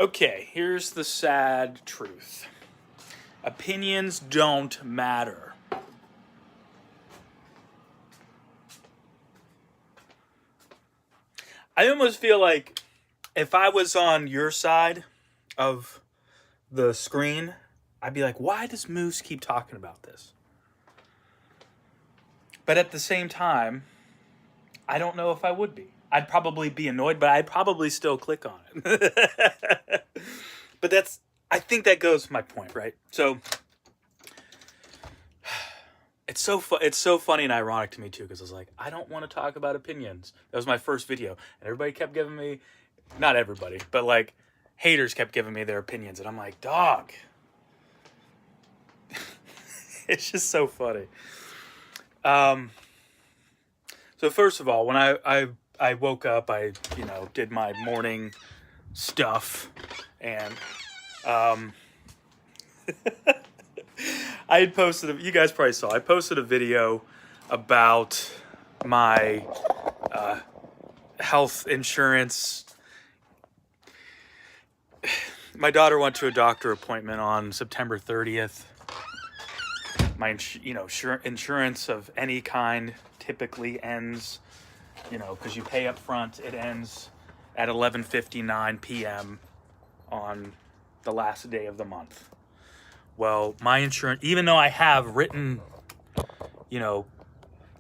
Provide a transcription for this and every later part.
Okay, here's the sad truth. Opinions don't matter. I almost feel like if I was on your side of the screen, I'd be like, why does Moose keep talking about this? But at the same time, I don't know if I would be. I'd probably be annoyed, but I'd probably still click on it. But I think that goes to my point, right? So it's so funny and ironic to me too, because I was like, I don't want to talk about opinions. That was my first video, and everybody kept giving me, not everybody, but like haters kept giving me their opinions, and I'm like, dog. It's just so funny. So first of all, when I woke up, I did my morning stuff, and I had posted, you guys probably saw, I posted a video about my health insurance. My daughter went to a doctor appointment on September 30th. My insurance of any kind typically ends, because you pay up front, it ends at 11:59 p.m. on the last day of the month. Well, my insurance, even though I have written,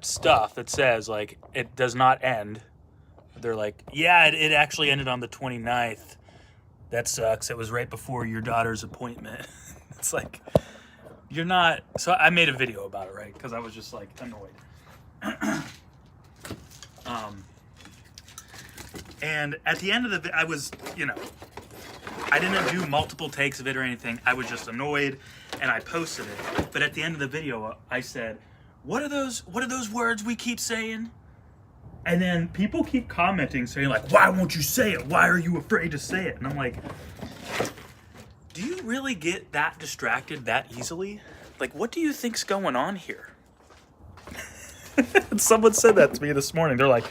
stuff that says, like, it does not end, they're like, yeah, it actually ended on the 29th. That sucks. It was right before your daughter's appointment. It's like, you're not... So I made a video about it, right? Because I was just, like, annoyed. And at the end of the video, I was, I didn't do multiple takes of it or anything. I was just annoyed, and I posted it. But at the end of the video, I said, what are those words we keep saying? And then people keep commenting, saying, like, why won't you say it? Why are you afraid to say it? And I'm like, do you really get that distracted that easily? Like, what do you think's going on here? Someone said that to me this morning. They're like,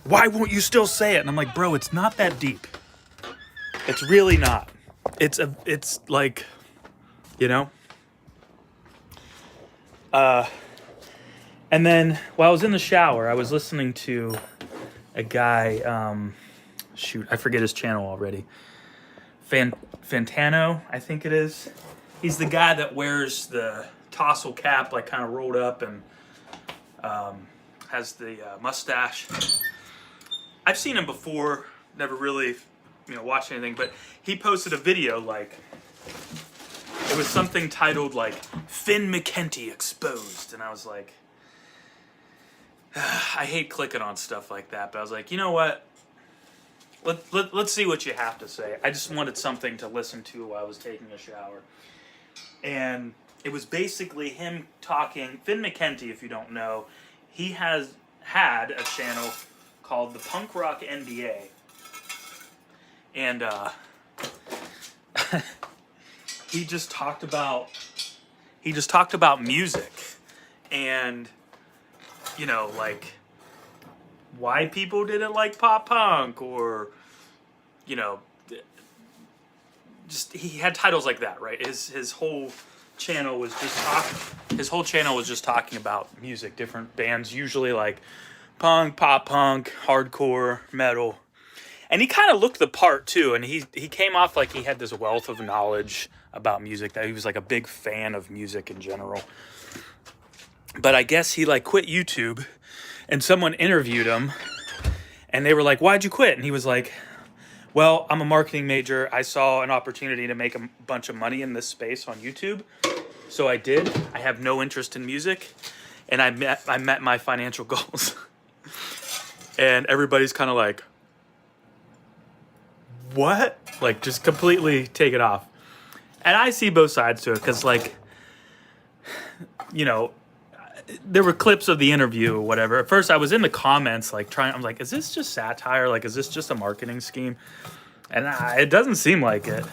why won't you still say it? And I'm like, bro, it's not that deep. It's really not. It's like, and then while I was in the shower, I was listening to a guy, I forget his channel already. Fantano, I think it is. He's the guy that wears the tassel cap, like kind of rolled up, and has the mustache. I've seen him before, never really, watched anything, but he posted a video, like, it was something titled, like, Finn McKenty Exposed, and I was like, I hate clicking on stuff like that, but I was like, you know what? Let's see what you have to say. I just wanted something to listen to while I was taking a shower. And it was basically him talking. Finn McKenty, if you don't know, he has had a channel called the Punk Rock NBA. And he just talked about music and like why people didn't like pop punk, or just he had titles like that, right? His whole channel was just talking about music, different bands, usually like punk, pop punk, hardcore, metal. And he kind of looked the part too, and he came off like he had this wealth of knowledge about music, that he was like a big fan of music in general. But I guess he like quit YouTube, and someone interviewed him, and they were like, why'd you quit? And he was like, well, I'm a marketing major. I saw an opportunity to make a bunch of money in this space on YouTube. So I did. I have no interest in music, and I met my financial goals. And everybody's kind of like, what? Like, just completely take it off. And I see both sides to it, because, like, there were clips of the interview or whatever. At first, I was in the comments, like, I'm like, is this just satire? Like, is this just a marketing scheme? And it doesn't seem like it.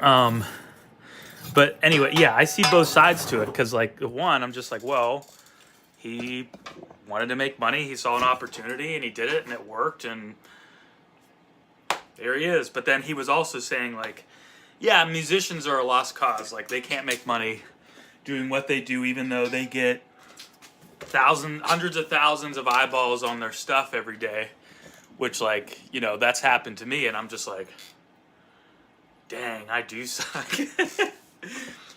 But anyway, yeah, I see both sides to it, because, like, one, I'm just like, well, he wanted to make money. He saw an opportunity, and he did it, and it worked, and There he is. But then he was also saying, like, yeah, musicians are a lost cause. Like, they can't make money doing what they do, even though they get hundreds of thousands of eyeballs on their stuff every day. Which, like, you know, that's happened to me, and I'm just like, dang, I do suck.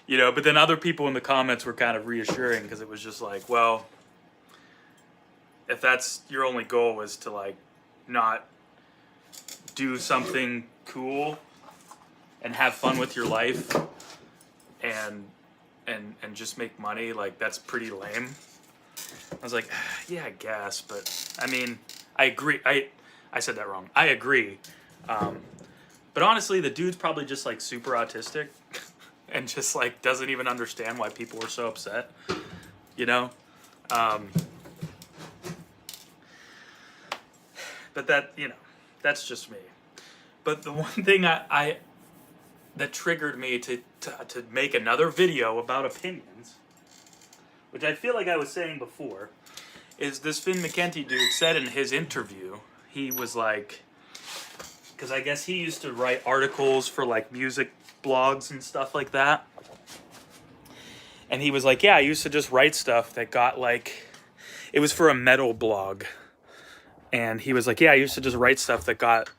You know, but then other people in the comments were kind of reassuring, because it was just like, well, if that's your only goal is to, like, not do something cool and have fun with your life and just make money, like, that's pretty lame. I was like, yeah, I guess, but I mean, I agree. I said that wrong. I agree. But honestly, the dude's probably just, like, super autistic and just, like, doesn't even understand why people are so upset, you know? But that, you know, that's just me. But the one thing that triggered me to make another video about opinions, which I feel like I was saying before, is this Finn McKenty dude said in his interview, he was like, because I guess he used to write articles for, like, music blogs and stuff like that. And he was like, yeah, I used to just write stuff that got, like, it was for a metal blog. And he was like, yeah, I used to just write stuff that got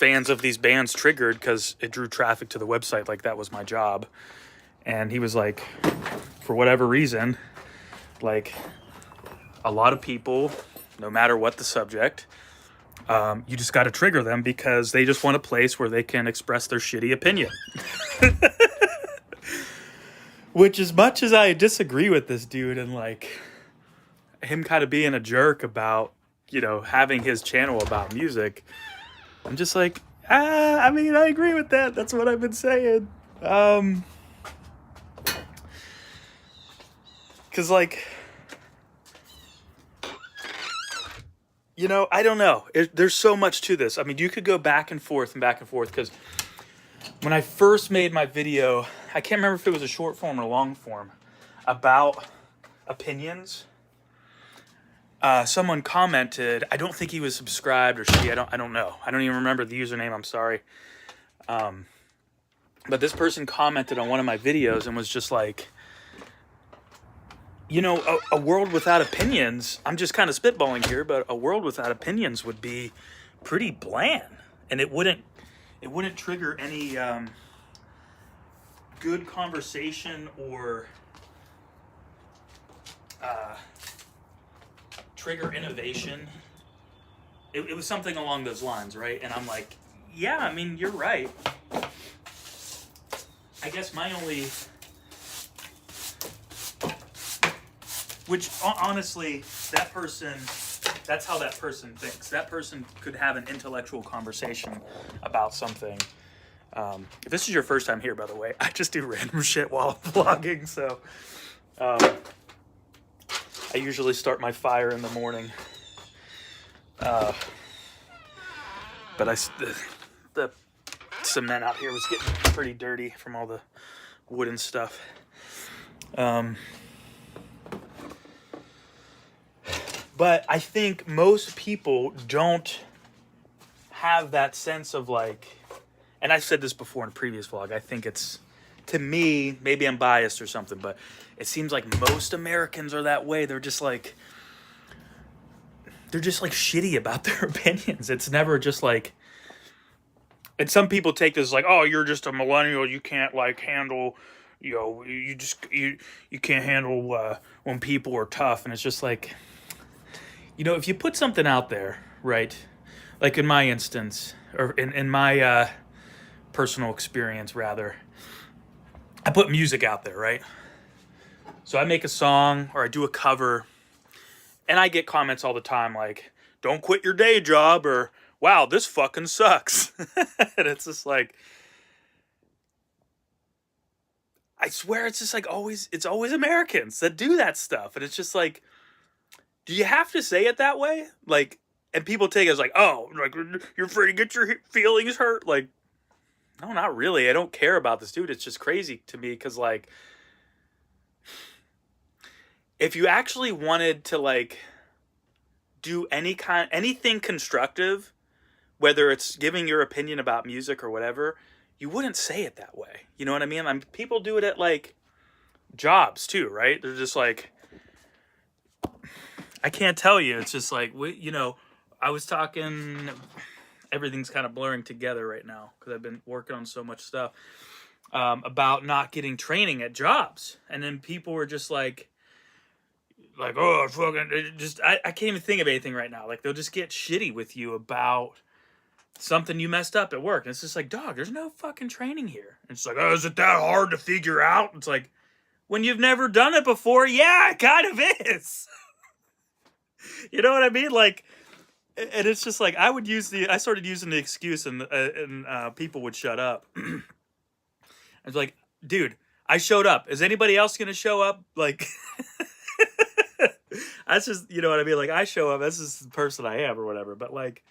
fans of these bands triggered because it drew traffic to the website. Like, that was my job. And he was like, for whatever reason, like, a lot of people, no matter what the subject, you just got to trigger them because they just want a place where they can express their shitty opinion. Which, as much as I disagree with this dude and, like, him kind of being a jerk about, you know, having his channel about music, I'm just like, I mean, I agree with that. That's what I've been saying. Because, like, you know, I don't know. There's so much to this. I mean, you could go back and forth, because when I first made my video, I can't remember if it was a short form or long form, about opinions. Someone commented, I don't think he was subscribed, or she, I don't know. I don't even remember the username, I'm sorry. But this person commented on one of my videos and was just like, you know, a world without opinions, I'm just kind of spitballing here, but a world without opinions would be pretty bland. And it wouldn't trigger any good conversation or trigger innovation. It was something along those lines, right? And I'm like, yeah, I mean, you're right. I guess my only... Which, honestly, that person, that's how that person thinks. That person could have an intellectual conversation about something. If this is your first time here, by the way, I just do random shit while I'm vlogging, so... I usually start my fire in the morning. But the cement out here was getting pretty dirty from all the wood and stuff. But I think most people don't have that sense of, like, and I've said this before in a previous vlog, I think it's, to me, maybe I'm biased or something, but it seems like most Americans are that way. They're just like shitty about their opinions. It's never just like, and some people take this as like, oh, you're just a millennial, you can't, like, handle, you know, you can't handle when people are tough. And it's just like, you know, if you put something out there, right, like in my instance, or in my personal experience, rather, I put music out there, right? So I make a song or I do a cover, and I get comments all the time like, don't quit your day job, or, wow, this fucking sucks. And it's just like, I swear it's just like it's always Americans that do that stuff. And it's just like, do you have to say it that way? Like, and people take it as like, oh, like, you're afraid to get your feelings hurt? Like, no, not really. I don't care about this dude. It's just crazy to me because, like, if you actually wanted to, like, do anything constructive whether it's giving your opinion about music or whatever, you wouldn't say it that way. You know what I mean? People do it at like jobs too, right? They're just like, I can't tell you. It's just like, I was talking, everything's kind of blurring together right now because I've been working on so much stuff about not getting training at jobs. And then people were just like, oh, I can't even think of anything right now. Like, they'll just get shitty with you about something you messed up at work. And it's just like, dog, there's no fucking training here. And it's like, oh, is it that hard to figure out? It's like, when you've never done it before, yeah, it kind of is. You know what I mean? Like, and it's just like, I started using the excuse, and people would shut up. It's like, dude, I showed up. Is anybody else going to show up? Like, that's just, you know what I mean? Like, I show up, that's just the person I am or whatever. But like,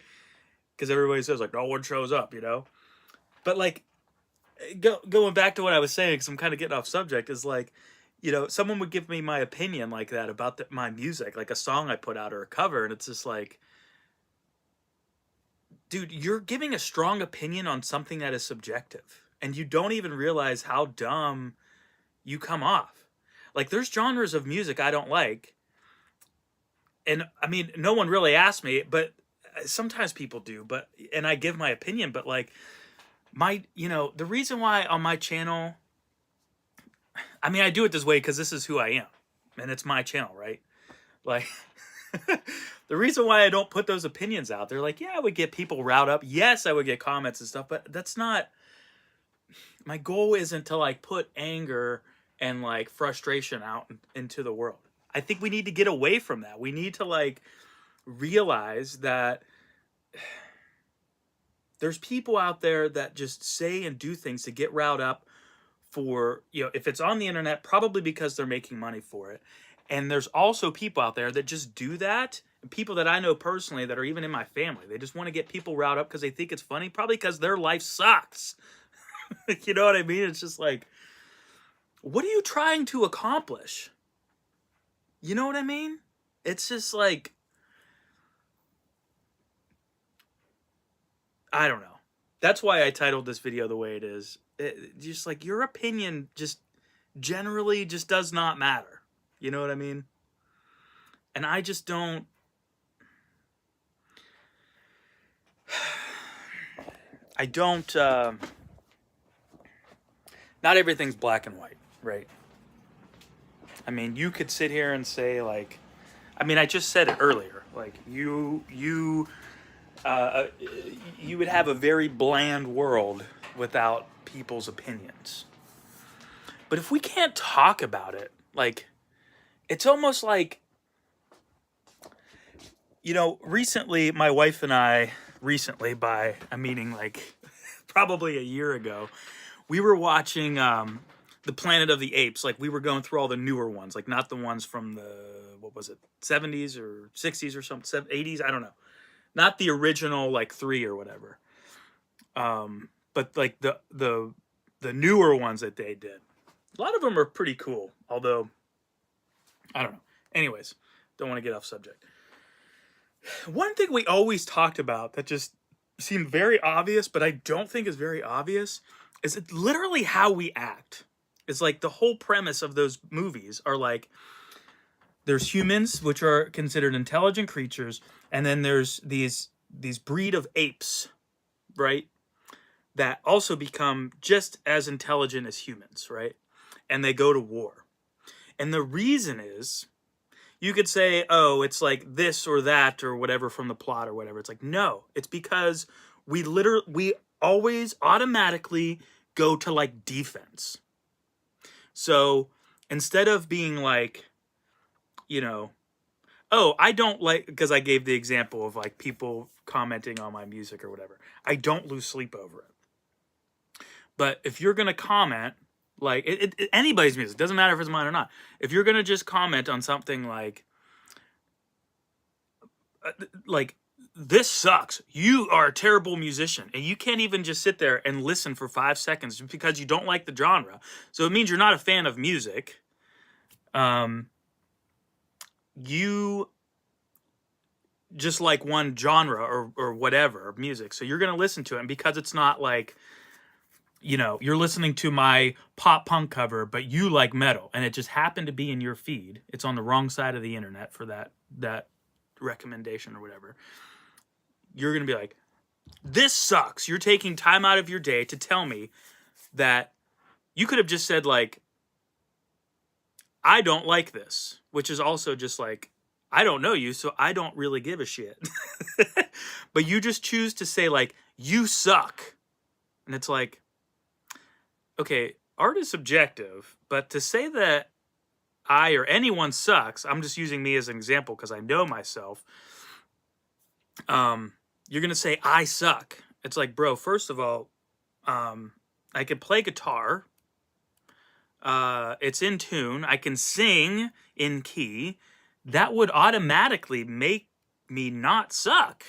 because everybody says like, no one shows up, you know? But like, going back to what I was saying, because I'm kind of getting off subject, is like, someone would give me my opinion like that about my music, like a song I put out or a cover, and it's just like, dude, you're giving a strong opinion on something that is subjective, and you don't even realize how dumb you come off. Like, there's genres of music I don't like, and I mean, no one really asked me, but sometimes people do, and I give my opinion, but like, the reason why on my channel, I mean, I do it this way because this is who I am, and it's my channel, right? Like, the reason why I don't put those opinions out there, like, yeah, I would get people riled up. Yes, I would get comments and stuff, but that's not, my goal isn't to like put anger and like frustration out into the world. I think we need to get away from that. We need to like realize that there's people out there that just say and do things to get riled up for, if it's on the internet, probably because they're making money for it. And there's also people out there that just do that. And people that I know personally that are even in my family, they just want to get people riled up because they think it's funny, probably because their life sucks. You know what I mean? It's just like, what are you trying to accomplish? You know what I mean? It's just like, I don't know. That's why I titled this video the way it is. Just like, your opinion just generally just does not matter. You know what I mean? And I just don't. Not everything's black and white, right? I mean, you could sit here and say like, I mean, I just said it earlier. Like, you would have a very bland world without people's opinions. But if we can't talk about it, like, it's almost like, recently, my wife and I, I'm meaning like probably a year ago, we were watching the Planet of the Apes. Like, we were going through all the newer ones, like not the ones from the, 70s or 60s or something, 80s, I don't know. Not the original, like 3 or whatever. But like the newer ones that they did. A lot of them are pretty cool, although, I don't know. Anyways, don't want to get off subject. One thing we always talked about that just seemed very obvious, but I don't think is very obvious, is it literally how we act. It's like the whole premise of those movies are like, there's humans, which are considered intelligent creatures, and then there's these breed of apes, right, that also become just as intelligent as humans, right? And they go to war. And the reason is, you could say, oh, it's like this or that or whatever from the plot or whatever. It's like, no, it's because we always automatically go to like defense. So instead of being like, oh, I don't like, because I gave the example of like people commenting on my music or whatever. I don't lose sleep over it. But if you're going to comment, like anybody's music, doesn't matter if it's mine or not. If you're going to just comment on something like, this sucks, you are a terrible musician, and you can't even just sit there and listen for 5 seconds just because you don't like the genre. So it means you're not a fan of music. You just like one genre or whatever of music. So you're going to listen to it. And because it's not like, you're listening to my pop punk cover, but you like metal and it just happened to be in your feed. It's on the wrong side of the internet for that recommendation or whatever. You're going to be like, this sucks. You're taking time out of your day to tell me that you could have just said like, I don't like this, which is also just like, I don't know you, so I don't really give a shit. But you just choose to say like, you suck. And it's like, okay, art is subjective, but to say that I or anyone sucks, I'm just using me as an example because I know myself. You're going to say I suck. It's like, bro, first of all, I can play guitar. It's in tune. I can sing in key. That would automatically make me not suck.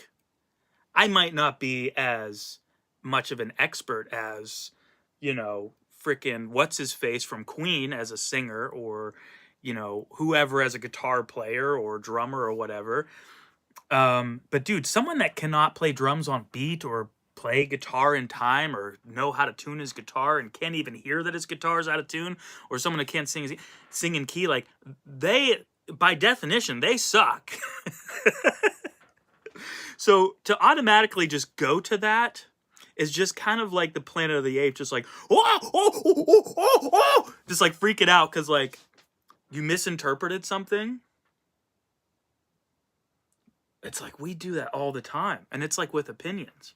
I might not be as much of an expert as, freaking what's his face from Queen as a singer, or, whoever as a guitar player or drummer or whatever. But dude, someone that cannot play drums on beat or play guitar in time or know how to tune his guitar and can't even hear that his guitar is out of tune, or someone that can't sing in key, like, they, by definition, they suck. So to automatically just go to that is just kind of like the Planet of the Apes, just like, just like freaking out because like you misinterpreted something. It's like we do that all the time, and it's like with opinions.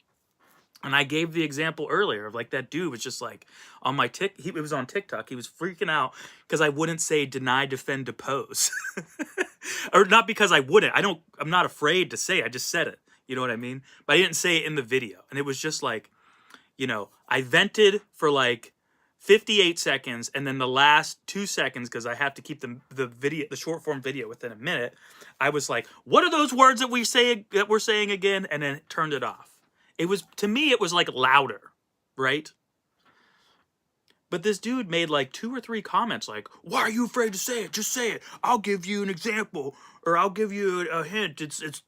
And I gave the example earlier of like that dude was just like on my it was on TikTok. He was freaking out because I wouldn't say deny, defend, depose. Or not because I wouldn't. I'm not afraid to say it. I just said it. You know what I mean? But I didn't say it in the video. And it was just like, I vented for like 58 seconds, and then the last 2 seconds, because I have to keep the short form video within a minute, I was like, what are those words that we're saying again? And then turned it off. It was, to me, it was like louder, right? But this dude made like 2 or 3 comments like, why are you afraid to say it? Just say it. I'll give you an example, or I'll give you a hint. It's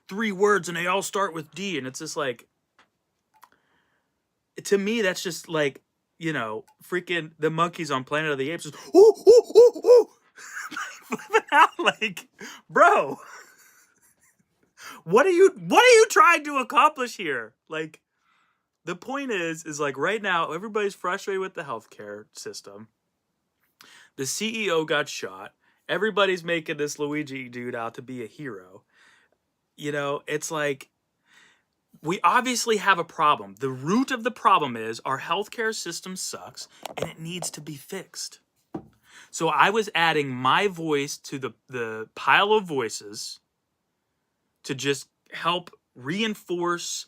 3 words and they all start with D. And it's just like, to me, that's just like, freaking the monkeys on Planet of the Apes. Just, ooh, ooh, ooh, ooh. Flipping out like, bro, what are you trying to accomplish here? Like, the point is like right now, everybody's frustrated with the healthcare system. The CEO got shot. Everybody's making this Luigi dude out to be a hero. It's like, we obviously have a problem. The root of the problem is our healthcare system sucks and it needs to be fixed. So I was adding my voice to the pile of voices to just help reinforce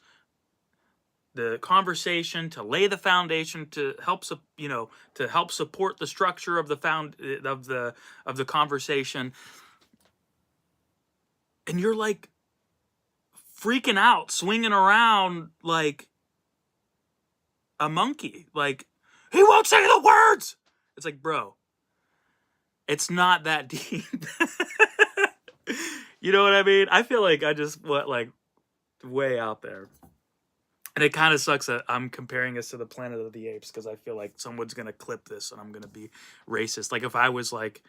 the conversation, to lay the foundation, to help support the structure of the conversation. And you're like freaking out, swinging around like a monkey. Like, he won't say the words. It's like, bro, it's not that deep. You know what I mean? I feel like I just went like way out there. And it kind of sucks that I'm comparing us to the Planet of the Apes, because I feel like someone's going to clip this and I'm going to be racist. Like, if I was like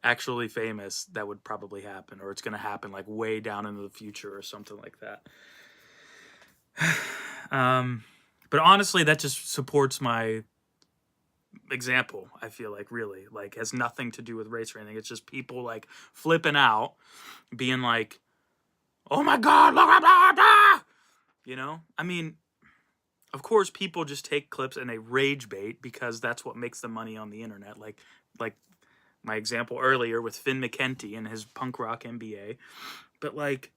actually famous, that would probably happen, or it's going to happen like way down into the future or something like that. But honestly, that just supports my example. I feel like, really, like, has nothing to do with race or anything. It's just people like flipping out, being like, oh my God, look, blah, blah, blah. I mean, of course, people just take clips and they rage bait because that's what makes the money on the internet. Like my example earlier with Finn McKenty and his punk rock MBA. But like,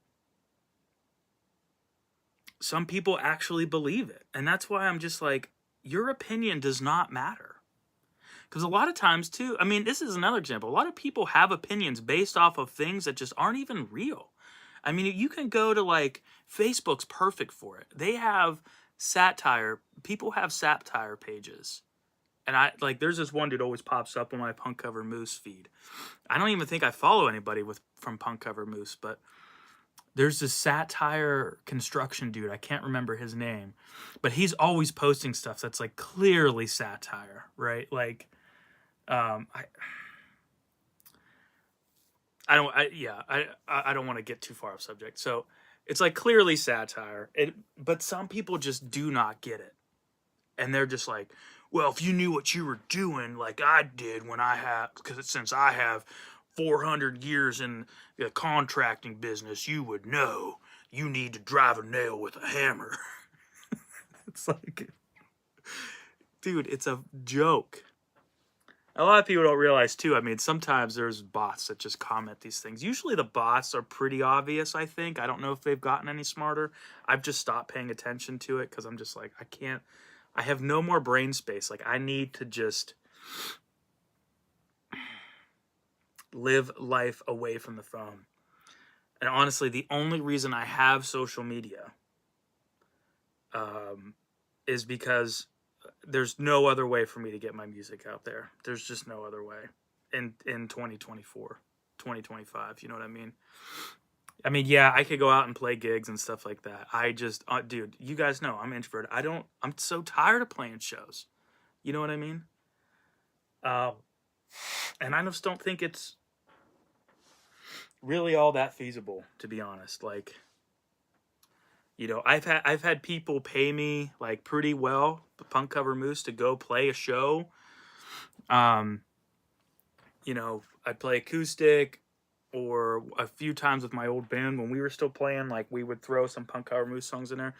some people actually believe it. And that's why I'm just like, your opinion does not matter. Because a lot of times too, I mean, this is another example. A lot of people have opinions based off of things that just aren't even real. I mean, you can go to like, Facebook's perfect for it. They have people have satire pages. And there's this one dude always pops up on my Punk Cover Moose feed. I don't even think I follow anybody from Punk Cover Moose, but there's this satire construction dude. I can't remember his name, but he's always posting stuff that's like clearly satire, right? Like, um, I, I don't want to get too far off subject. So it's like clearly satire, but some people just do not get it, and they're just like, well, if you knew what you were doing, like I did when I have, because since I have 400 years in the contracting business, you would know you need to drive a nail with a hammer. It's like, dude, it's a joke. A lot of people don't realize too. I mean, sometimes there's bots that just comment these things. Usually the bots are pretty obvious, I think. I don't know if they've gotten any smarter. I've just stopped paying attention to it because I'm just like, I have no more brain space. Like, I need to just live life away from the phone. And honestly, the only reason I have social media is because there's no other way for me to get my music out there. There's just no other way in 2024, 2025. You know what I mean? I mean, yeah, I could go out and play gigs and stuff like that. I just, dude, you guys know I'm introverted. I'm so tired of playing shows. You know what I mean? And I just don't think it's really all that feasible, to be honest. Like, you know, I've had people pay me like pretty well, Punk Cover Moose, to go play a show. You know, I'd play acoustic, or a few times with my old band when we were still playing, like we would throw some Punk Cover Moose songs in there.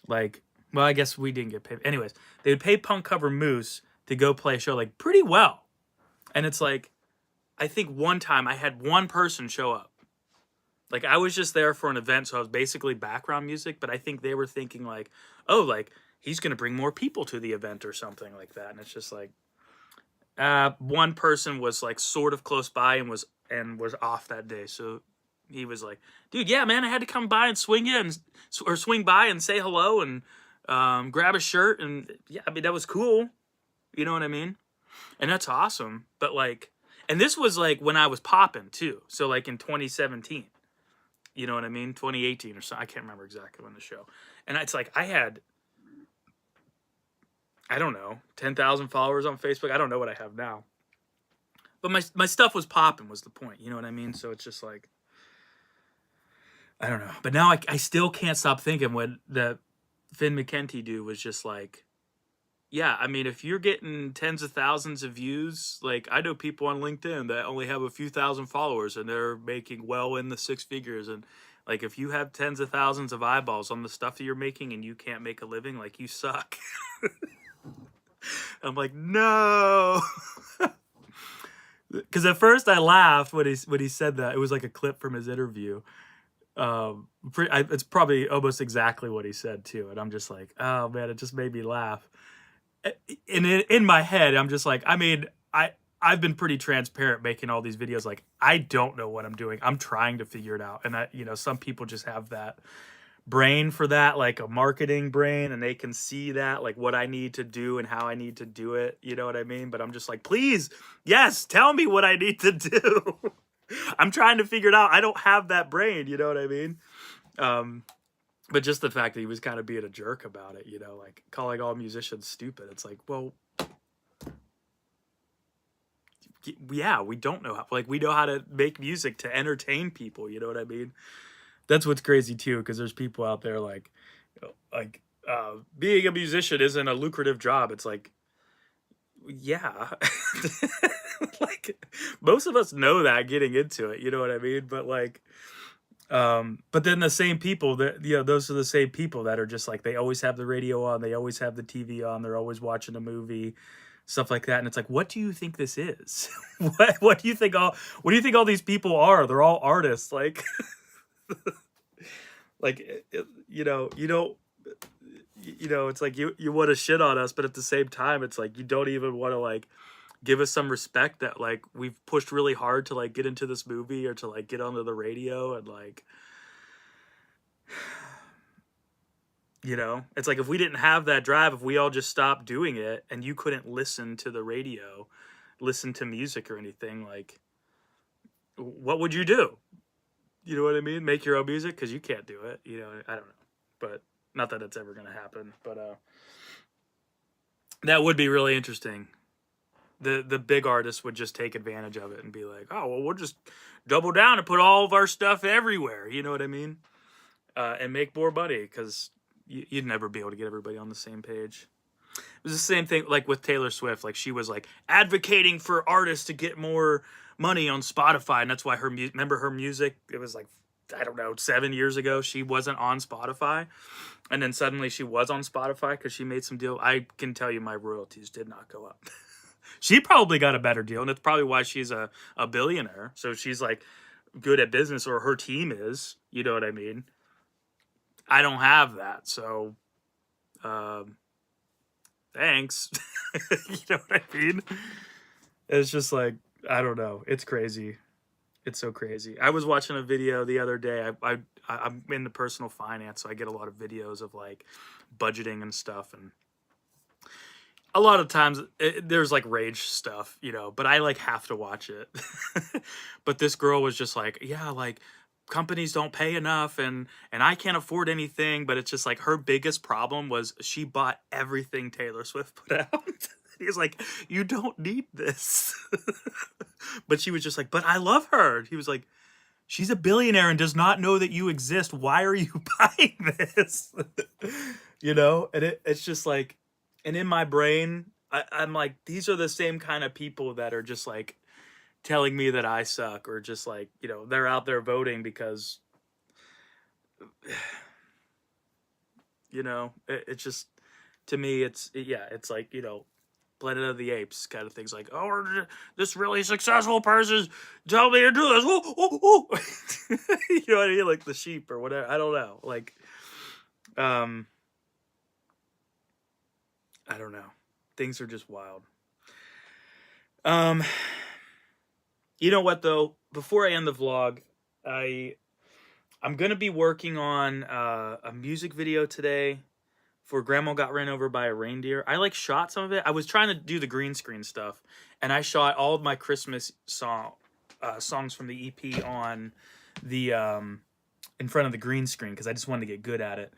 Like, well, I guess we didn't get paid. Anyways, they would pay Punk Cover Moose to go play a show like pretty well. And it's like, I think one time I had one person show up. Like, I was just there for an event, so I was basically background music, but I think they were thinking like, oh, like, he's going to bring more people to the event or something like that. And it's just like, one person was like sort of close by and was off that day. So he was like, dude, yeah, man, I had to come by and swing by and say hello and grab a shirt. And yeah, I mean, that was cool. You know what I mean? And that's awesome. But like, and this was like when I was popping too. So like in 2017. You know what I mean? 2018 or so. I can't remember exactly when the show. And it's like, I had, I don't know, 10,000 followers on Facebook. I don't know what I have now. But my stuff was popping, was the point. You know what I mean? So it's just like, I don't know. But now I still can't stop thinking when the Finn McKenty dude was just like, yeah, I mean, if you're getting tens of thousands of views, like I know people on LinkedIn that only have a few thousand followers and they're making well in the six figures. And like, if you have tens of thousands of eyeballs on the stuff that you're making and you can't make a living, like, you suck. I'm like, no. Because at first I laughed when he said that. It was like a clip from his interview. It's probably almost exactly what he said too. And I'm just like, oh man, it just made me laugh. And in my head, I'm just like, I mean, I've been pretty transparent making all these videos. Like, I don't know what I'm doing. I'm trying to figure it out. And you know, some people just have that brain for that, like a marketing brain, and they can see that, like what I need to do and how I need to do it. You know what I mean? But I'm just like, please, yes, tell me what I need to do. I'm trying to figure it out. I don't have that brain. You know what I mean? But just the fact that he was kind of being a jerk about it, you know, like calling all musicians stupid. It's like, well, yeah, we don't know how, like, we know how to make music to entertain people. You know what I mean? That's what's crazy too, because there's people out there like being a musician isn't a lucrative job. It's like, yeah, like most of us know that getting into it. You know what I mean? But like, but then the same people that, you know, those are the same people that are just like, they always have the radio on, they always have the TV on, they're always watching a movie, stuff like that. And it's like, what do you think this is? What do you think all these people are? They're all artists. Like, like, you know, it's like you want to shit on us, but at the same time, it's like, you don't even want to like give us some respect that like we've pushed really hard to like get into this movie or to like get onto the radio. And like, you know, it's like, if we didn't have that drive, if we all just stopped doing it and you couldn't listen to the radio, listen to music or anything, like, what would you do? You know what I mean? Make your own music because you can't do it. You know, I don't know, but not that it's ever gonna happen. But that would be really interesting. The big artists would just take advantage of it and be like, oh well, we'll just double down and put all of our stuff everywhere. You know what I mean? And make more money because you'd never be able to get everybody on the same page. It was the same thing like with Taylor Swift. Like she was like advocating for artists to get more money on Spotify, and that's why remember her music. It was like I don't know 7 years ago. She wasn't on Spotify, and then suddenly she was on Spotify because she made some deal. I can tell you my royalties did not go up. She probably got a better deal, and that's probably why she's a billionaire. So she's like good at business, or her team is. You know what I mean? I don't have that, so thanks. You know what I mean? It's just like I don't know. It's crazy. It's so crazy. I was watching a video the other day. I'm into personal finance, so I get a lot of videos of like budgeting and stuff, and a lot of times there's like rage stuff, you know, but I like have to watch it. But this girl was just like, yeah, like companies don't pay enough and I can't afford anything, but it's just like her biggest problem was she bought everything Taylor Swift put out. He's like, you don't need this. But she was just like, but I love her. He was like, she's a billionaire and does not know that you exist. Why are you buying this? You know, and it's just like, and in my brain, I'm like, these are the same kind of people that are just like telling me that I suck, or just like, you know, they're out there voting because, you know, it's just, to me, it's like, you know, Planet of the Apes kind of things like, oh, this really successful person's telling me to do this. Ooh, ooh, ooh. You know what I mean? Like the sheep or whatever. I don't know. Like, I don't know. Things are just wild. You know what though? Before I end the vlog, I'm gonna be working on a music video today for Grandma Got Ran Over by a Reindeer. I like shot some of it. I was trying to do the green screen stuff, and I shot all of my Christmas songs from the EP on the in front of the green screen because I just wanted to get good at it.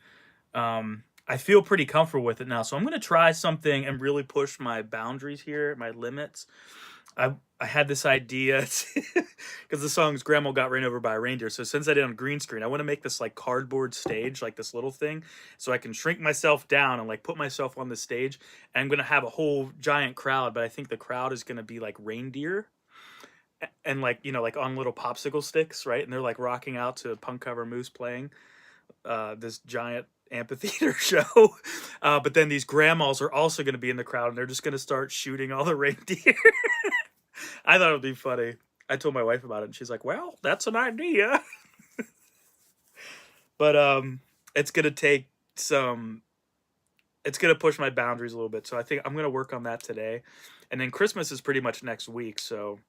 I feel pretty comfortable with it now, so I'm gonna try something and really push my boundaries here, my limits. I had this idea because the song's Grandma Got Ran Over by a Reindeer. So since I did on green screen, I want to make this like cardboard stage, like this little thing, so I can shrink myself down and like put myself on the stage. And I'm going to have a whole giant crowd, but I think the crowd is going to be like reindeer and like, you know, like on little popsicle sticks, right? And they're like rocking out to Punkcovermoose playing this giant amphitheater show. But then these grandmas are also going to be in the crowd, and they're just going to start shooting all the reindeer. I thought it would be funny. I told my wife about it, and she's like, well, that's an idea. But it's going to take some... It's going to push my boundaries a little bit, so I think I'm going to work on that today. And then Christmas is pretty much next week, so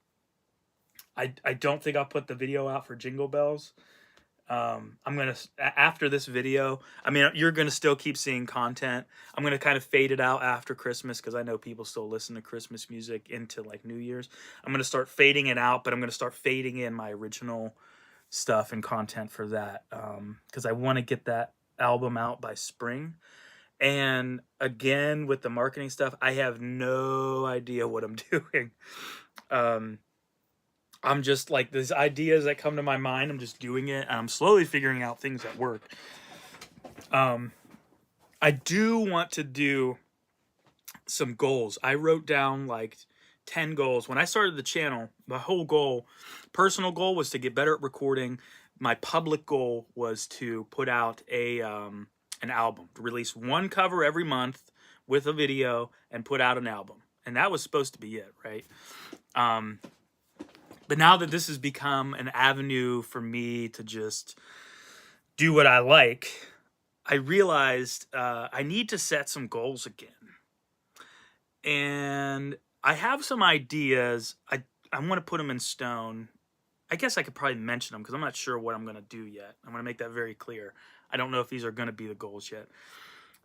I don't think I'll put the video out for Jingle Bells. I'm going to... After this video, I mean, you're going to still keep seeing content. I'm going to kind of fade it out after Christmas because I know people still listen to Christmas music into, like, New Year's. I'm going to start fading it out, but I'm going to start fading in my original stuff and content for that because I want to get that album out by spring. And again, with the marketing stuff, I have no idea what I'm doing. I'm just like, these ideas that come to my mind, I'm just doing it, and I'm slowly figuring out things that work. I do want to do some goals. I wrote down like 10 goals. When I started the channel, my whole goal, personal goal, was to get better at recording. My public goal was to put out an album, to release one cover every month with a video and put out an album. And that was supposed to be it, right? But now that this has become an avenue for me to just do what I like, I realized I need to set some goals again. And I have some ideas. I want to put them in stone. I guess I could probably mention them because I'm not sure what I'm going to do yet. I want to make that very clear. I don't know if these are going to be the goals yet.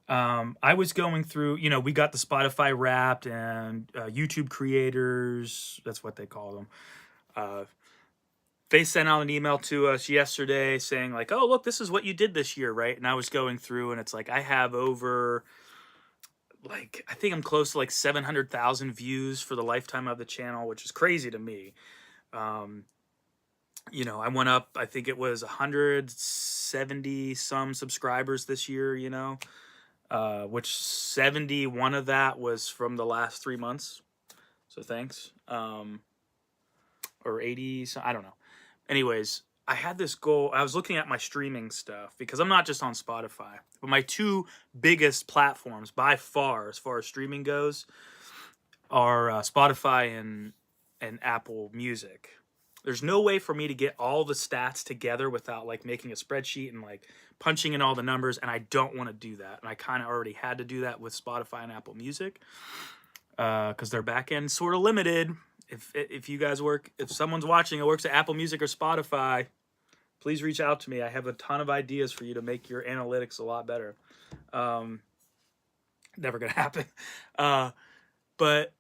I was going through, you know, we got the Spotify Wrapped and YouTube creators. That's what they call them. they sent out an email to us yesterday saying like, oh, look, this is what you did this year, right? And I was going through and it's like, I have over, like, I think I'm close to like 700,000 views for the lifetime of the channel, which is crazy to me. You know, I went up, I think it was 170 some subscribers this year, you know, which 71 of that was from the last 3 months. So thanks. Or 80, so I don't know. Anyways, I had this goal. I was looking at my streaming stuff because I'm not just on Spotify, but my two biggest platforms by far, as far as streaming goes, are Spotify and Apple Music. There's no way for me to get all the stats together without like making a spreadsheet and like punching in all the numbers, and I don't want to do that. And I kind of already had to do that with Spotify and Apple Music because their back end sort of limited. If you guys work, if someone's watching who works at Apple Music or Spotify, please reach out to me. I have a ton of ideas for you to make your analytics a lot better. Never gonna happen. But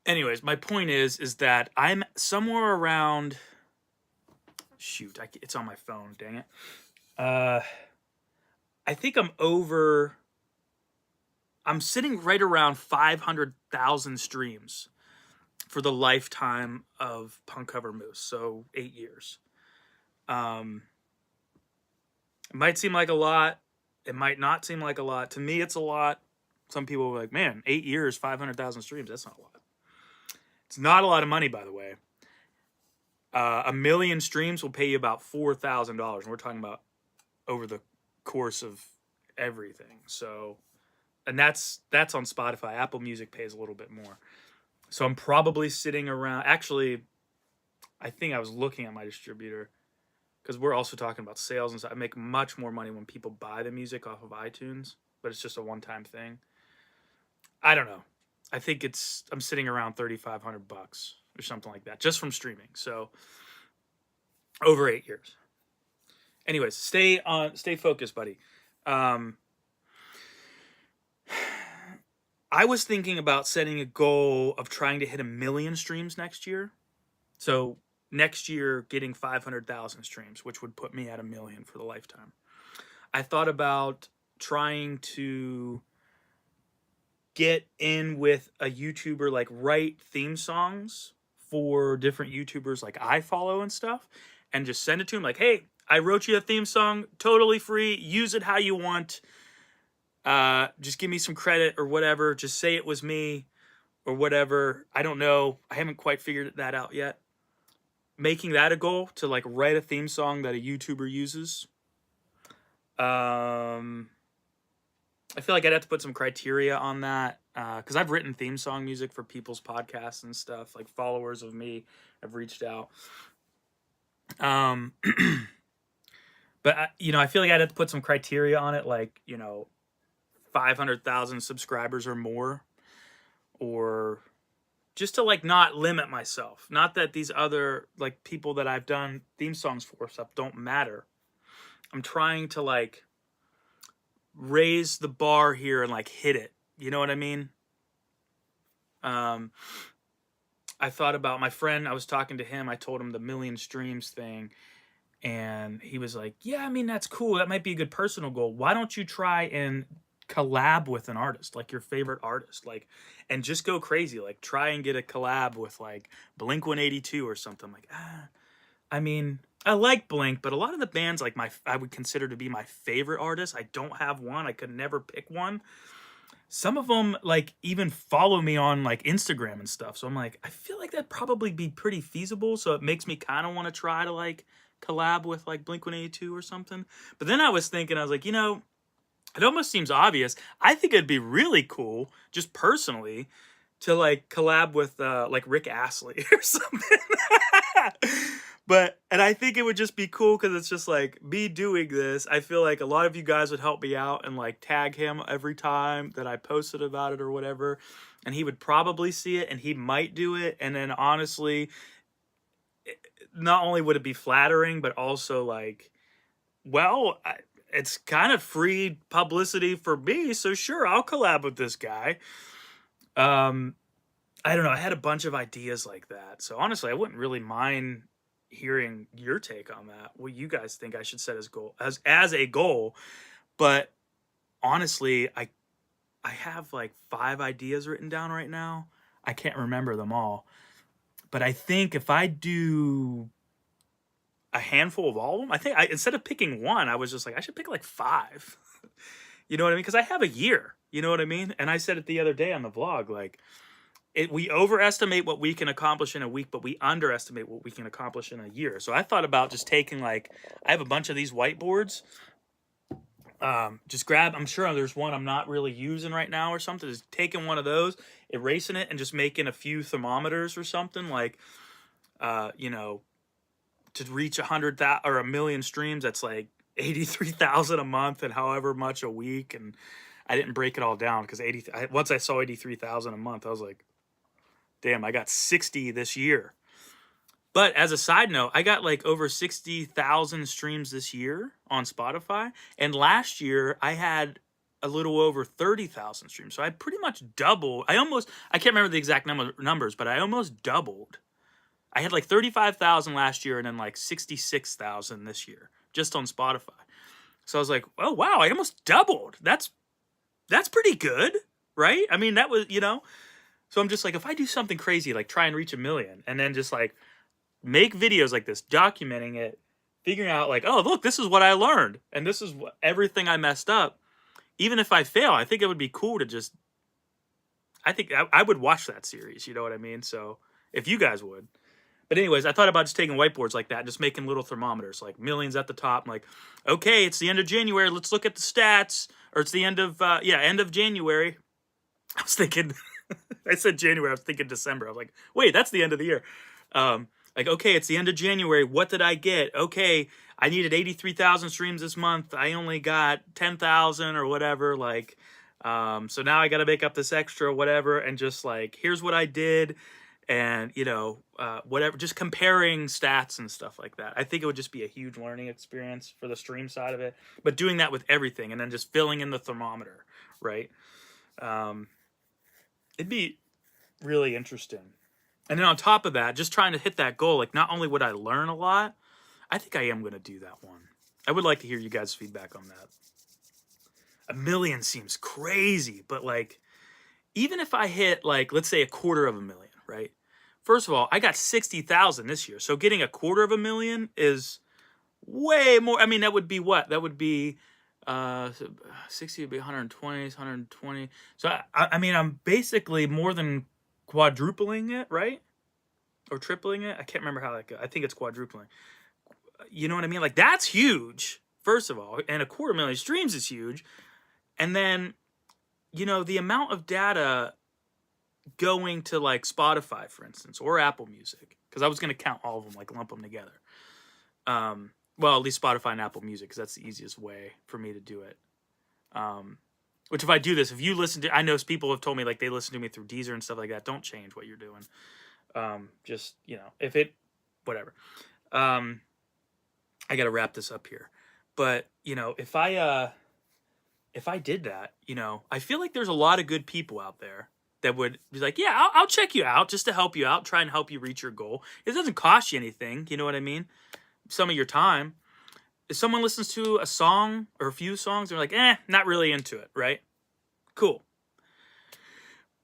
anyways, my point is that I'm somewhere around. Shoot, it's on my phone. Dang it. I think I'm sitting right around 500,000 streams for the lifetime of punkcovermoose, so 8 years. It might seem like a lot. It might not seem like a lot. To me, it's a lot. Some people are like, man, 8 years, 500,000 streams, that's not a lot. It's not a lot of money, by the way. 1 million streams will pay you about $4,000, and we're talking about over the course of everything. So, and that's on Spotify. Apple Music pays a little bit more. So I'm probably sitting around, actually, I think I was looking at my distributor because we're also talking about sales and stuff. I make much more money when people buy the music off of iTunes, but it's just a one-time thing. I don't know. I think I'm sitting around $3,500 or something like that, just from streaming. So over 8 years. Anyways, stay focused, buddy. I was thinking about setting a goal of trying to hit 1 million streams next year. So next year, getting 500,000 streams, which would put me at 1 million for the lifetime. I thought about trying to get in with a YouTuber, like write theme songs for different YouTubers like I follow and stuff, and just send it to him like, hey, I wrote you a theme song, totally free, use it how you want. Just give me some credit or whatever. Just say it was me or whatever. I don't know. I haven't quite figured that out yet. Making that a goal to like write a theme song that a YouTuber uses. I feel like I'd have to put some criteria on that because I've written theme song music for people's podcasts and stuff. Like followers of me have reached out. But I feel like I'd have to put some criteria on it, like 500,000 subscribers or more, or just to like not limit myself. Not that these other like people that I've done theme songs for stuff don't matter. I'm trying to like raise the bar here and like hit it. You know what I mean? I thought about my friend. I was talking to him. I told him the 1 million streams thing. And he was like, yeah, I mean, that's cool. That might be a good personal goal. Why don't you try and collab with an artist, like your favorite artist, like, and just go crazy, like try and get a collab with like Blink-182 or something. Like, I mean, I like Blink, but a lot of the bands like I would consider to be my favorite artists, I don't have one. I could never pick one. Some of them like even follow me on like Instagram and stuff. So I'm like, I feel like that'd probably be pretty feasible. So it makes me kind of want to try to like collab with like Blink-182 or something. But then I was thinking, I was like, it almost seems obvious. I think it'd be really cool, just personally, to like collab with like Rick Astley or something. And I think it would just be cool because it's just like me doing this. I feel like a lot of you guys would help me out and like tag him every time that I posted about it or whatever. And he would probably see it and he might do it. And then honestly, not only would it be flattering, but also like, well, it's kind of free publicity for me, so sure, I'll collab with this guy. I don't know. I had a bunch of ideas like that, so honestly, I wouldn't really mind hearing your take on that. What you guys think I should set as a goal. But honestly, I have like 5 ideas written down right now. I can't remember them all. But I think if I do a handful of all of them, I think instead of picking one, I was just like, I should pick like 5. You know what I mean? Because I have a year. You know what I mean? And I said it the other day on the vlog, like, we overestimate what we can accomplish in a week, but we underestimate what we can accomplish in a year. So I thought about just taking, like, I have a bunch of these whiteboards. Just grab, I'm sure there's one I'm not really using right now or something. Just taking one of those, erasing it, and just making a few thermometers or something, like, you know, to reach 100,000 or 1,000,000 streams, that's like 83,000 a month and however much a week. And I didn't break it all down because once I saw 83,000 a month, I was like, damn, I got 60 this year. But as a side note, I got like over 60,000 streams this year on Spotify. And last year I had a little over 30,000 streams. So I pretty much doubled. I can't remember the exact numbers, but I almost doubled. I had like 35,000 last year and then like 66,000 this year just on Spotify. So I was like, oh, wow, I almost doubled. That's pretty good, right? I mean, that was, you know. So I'm just like, if I do something crazy, like try and reach 1,000,000 and then just like make videos like this, documenting it, figuring out like, oh, look, this is what I learned. And this is everything I messed up. Even if I fail, I think it would be cool to just, I think I would watch that series. You know what I mean? So if you guys would. But anyways, I thought about just taking whiteboards like that and just making little thermometers, like millions at the top. I'm like, okay, it's the end of January. Let's look at the stats. Or it's the end of, end of January. I was thinking, I said January. I was thinking December. I was like, wait, that's the end of the year. Like, okay, it's the end of January. What did I get? Okay, I needed 83,000 streams this month. I only got 10,000 or whatever. Like, so now I got to make up this extra whatever. And just like, here's what I did. And, you know, whatever, just comparing stats and stuff like that. I think it would just be a huge learning experience for the stream side of it. But doing that with everything and then just filling in the thermometer, right? It'd be really interesting. And then on top of that, just trying to hit that goal, like not only would I learn a lot, I think I am going to do that one. I would like to hear you guys' feedback on that. 1,000,000 seems crazy, but like, even if I hit like, let's say 250,000, right? First of all, I got 60,000 this year. So getting 250,000 is way more. I mean, that would be what? That would be 60 would be 120. So I mean, I'm basically more than quadrupling it, right? Or tripling it. I can't remember how that goes. I think it's quadrupling. You know what I mean? Like, that's huge, first of all. And 250,000 streams is huge. And then, you know, the amount of data going to like Spotify, for instance, or Apple Music, because I was going to count all of them, like lump them together. Well, at least Spotify and Apple Music, because that's the easiest way for me to do it. Which if I do this, if you listen to, I know people have told me like they listen to me through Deezer and stuff like that. Don't change what you're doing. Just, you know, if it, whatever. I got to wrap this up here. But, you know, if I did that, you know, I feel like there's a lot of good people out there that would be like, yeah, I'll check you out just to help you out, try and help you reach your goal. It doesn't cost you anything, you know what I mean? Some of your time. If someone listens to a song or a few songs, they're like, not really into it, right? Cool.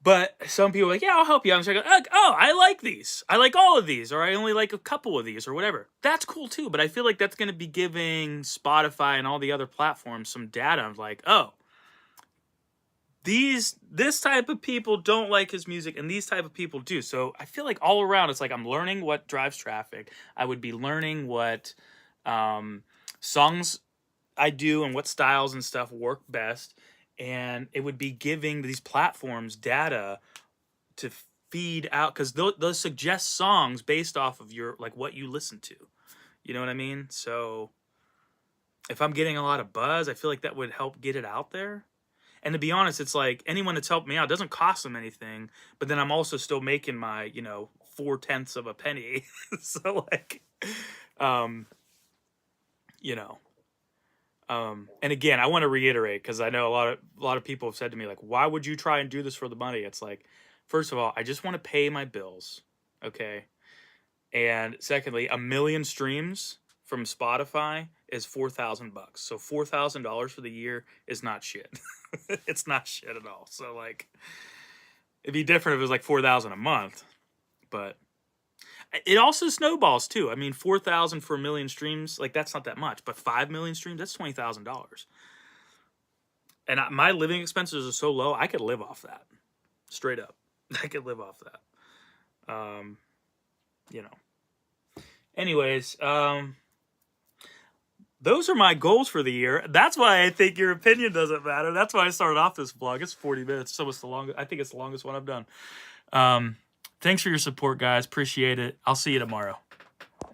But some people are like, yeah, I'll help you out. And so I go, oh, I like these. I like all of these, or I only like a couple of these, or whatever. That's cool too, but I feel like that's going to be giving Spotify and all the other platforms some data of like, oh, this type of people don't like his music and these type of people do. So I feel like all around it's like I'm learning what drives traffic. I would be learning what songs I do and what styles and stuff work best, and it would be giving these platforms data to feed out, because they'll suggest songs based off of your like what you listen to. You know what I mean? So if I'm getting a lot of buzz, I feel like that would help get it out there. And to be honest, it's like anyone that's helped me out, it doesn't cost them anything, but then I'm also still making my, 4/10 of a penny. So like, and again, I want to reiterate, because I know a lot of people have said to me like, why would you try and do this for the money? It's like, first of all, I just want to pay my bills. Okay. And secondly, 1,000,000 streams from Spotify is $4,000. So $4,000 for the year is not shit. It's not shit at all. So like, it'd be different if it was like 4,000 a month, but it also snowballs too. I mean, 4,000 for 1,000,000 streams, like that's not that much. But 5,000,000 streams, that's $20,000. And my living expenses are so low, I could live off that. Straight up, I could live off that. You know. Anyways, those are my goals for the year. That's why I think your opinion doesn't matter. That's why I started off this vlog. It's 40 minutes. So it's the longest. I think it's the longest one I've done. Thanks for your support, guys. Appreciate it. I'll see you tomorrow.